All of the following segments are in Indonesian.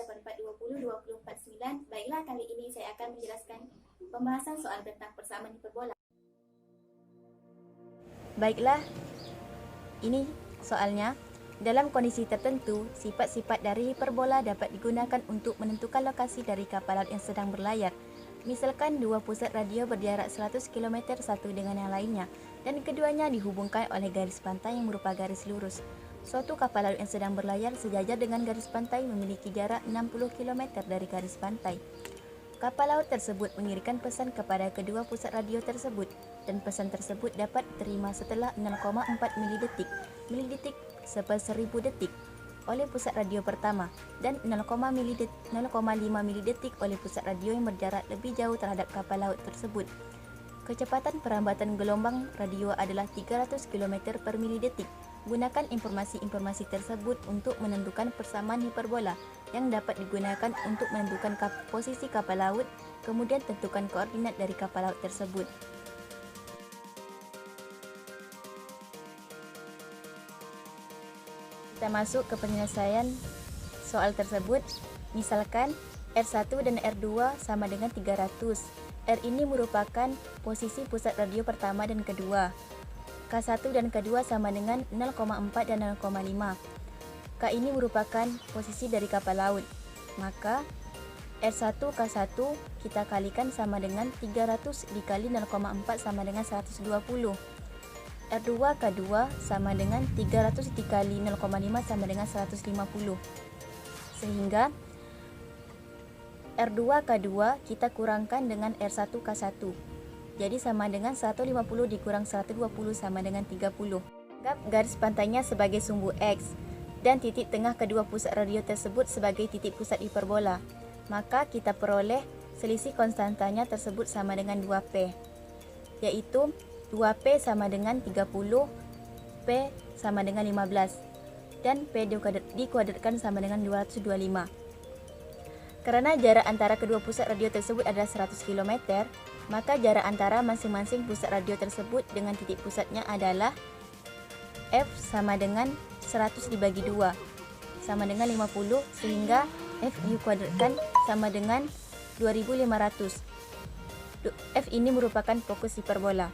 8420049. Baiklah, kali ini saya akan menjelaskan pembahasan soal tentang persamaan hiperbola. Baiklah, ini soalnya. Dalam kondisi tertentu, sifat-sifat dari hiperbola dapat digunakan untuk menentukan lokasi dari kapal laut yang sedang berlayar. Misalkan dua pusat radio berjarak 100 km satu dengan yang lainnya, dan keduanya dihubungkan oleh garis pantai yang berupa garis lurus. Suatu kapal laut yang sedang berlayar sejajar dengan garis pantai memiliki jarak 60 km dari garis pantai. Kapal laut tersebut mengirimkan pesan kepada kedua pusat radio tersebut, dan pesan tersebut dapat diterima setelah 0,4 milidetik per 1000 detik oleh pusat radio pertama dan 0,5 milidetik oleh pusat radio yang berjarak lebih jauh terhadap kapal laut tersebut. Kecepatan perambatan gelombang radio adalah 300 km per milidetik. Gunakan informasi-informasi tersebut untuk menentukan persamaan hiperbola yang dapat digunakan untuk menentukan posisi kapal laut, kemudian tentukan koordinat dari kapal laut tersebut. Kita masuk ke penyelesaian soal tersebut. Misalkan R1 dan R2 sama dengan 300. R ini merupakan posisi pusat radio pertama dan kedua. K1 dan K2 sama dengan 0,4 dan 0,5. K ini merupakan posisi dari kapal laut. Maka R1 K1 kita kalikan sama dengan 300 dikali 0,4 sama dengan 120. R2 K2 sama dengan 300 dikali 0,5 sama dengan 150. Sehingga R2 K2 kita kurangkan dengan R1 K1. Jadi sama dengan 150 dikurang 120 sama dengan 30. Anggap garis pantainya sebagai sumbu X dan titik tengah kedua pusat radio tersebut sebagai titik pusat hiperbola. Maka kita peroleh selisih konstantanya tersebut sama dengan 2P, yaitu 2P sama dengan 30, P sama dengan 15, dan P dikuadratkan sama dengan 225. Karena jarak antara kedua pusat radio tersebut adalah 100 km, maka jarak antara masing-masing pusat radio tersebut dengan titik pusatnya adalah F sama dengan 100 dibagi 2, sama dengan 50, sehingga F dikuadratkan sama dengan 2500. F ini merupakan fokus hiperbola.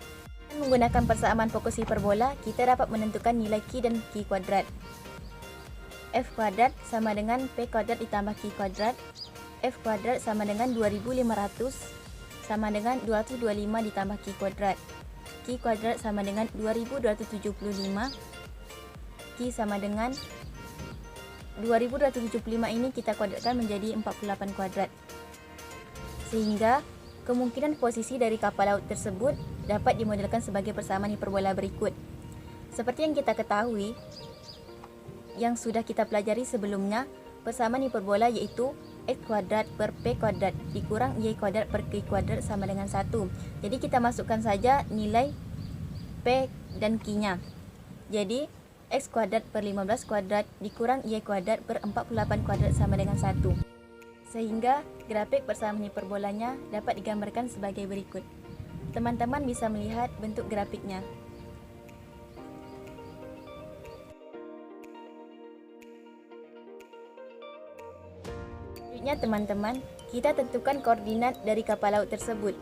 Menggunakan persamaan fokus hiperbola, kita dapat menentukan nilai Q dan Q kuadrat. F kuadrat sama dengan P kuadrat ditambah Q kuadrat. F kuadrat sama dengan 2500 sama dengan 225 ditambah Q kuadrat. Q kuadrat sama dengan 2275. Q sama dengan 2275 ini kita kuadratkan menjadi 48 kuadrat. Sehingga kemungkinan posisi dari kapal laut tersebut dapat dimodelkan sebagai persamaan hiperbola berikut. Seperti yang kita ketahui, yang sudah kita pelajari sebelumnya, persamaan hiperbola yaitu X kuadrat per P kuadrat dikurang Y kuadrat per Q kuadrat sama dengan 1. Jadi kita masukkan saja nilai P dan Q-nya. Jadi X kuadrat per 15 kuadrat dikurang Y kuadrat per 48 kuadrat sama dengan 1. Sehingga grafik persamaan hiperbolanya dapat digambarkan sebagai berikut. Teman-teman bisa melihat bentuk grafiknya. Selanjutnya teman-teman, kita tentukan koordinat dari kapal laut tersebut.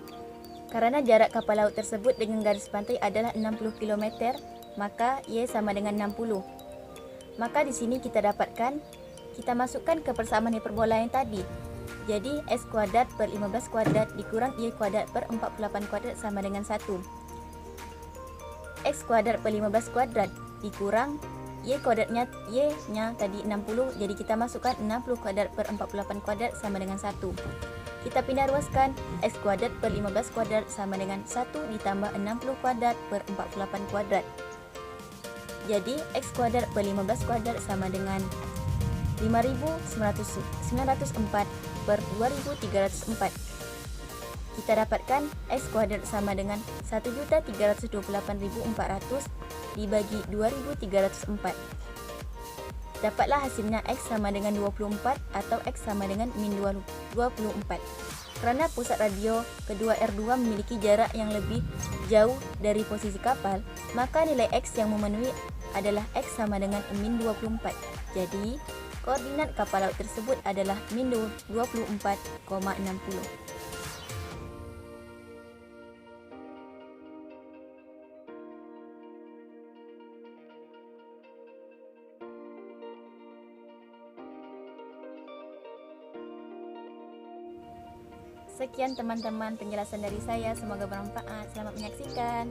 Karena jarak kapal laut tersebut dengan garis pantai adalah 60 km, maka Y sama dengan 60. Maka di sini kita masukkan ke persamaan hiperbola yang tadi. Jadi X kuadrat per 15 kuadrat dikurang Y kuadrat per 48 kuadrat sama dengan 1. X kuadrat per 15 kuadrat dikurang Y kuadratnya, Y-nya tadi 60, jadi kita masukkan 60 kuadrat per 48 kuadrat sama dengan 1. Kita pindah ruaskan, X kuadrat per 15 kuadrat sama dengan 1 ditambah 60 kuadrat per 48 kuadrat. Jadi X kuadrat per 15 kuadrat sama dengan 5.904 per 2.304. Kita dapatkan X kuadrat sama dengan 1.328.400 dibagi 2.304. Dapatlah hasilnya X sama dengan 24 atau X sama dengan min 24. Karena pusat radio kedua R2 memiliki jarak yang lebih jauh dari posisi kapal, maka nilai X yang memenuhi adalah X sama dengan min 24. Jadi Koordinat kapal laut tersebut adalah min 24,60. Sekian teman-teman penjelasan dari saya, semoga bermanfaat. Selamat menyaksikan.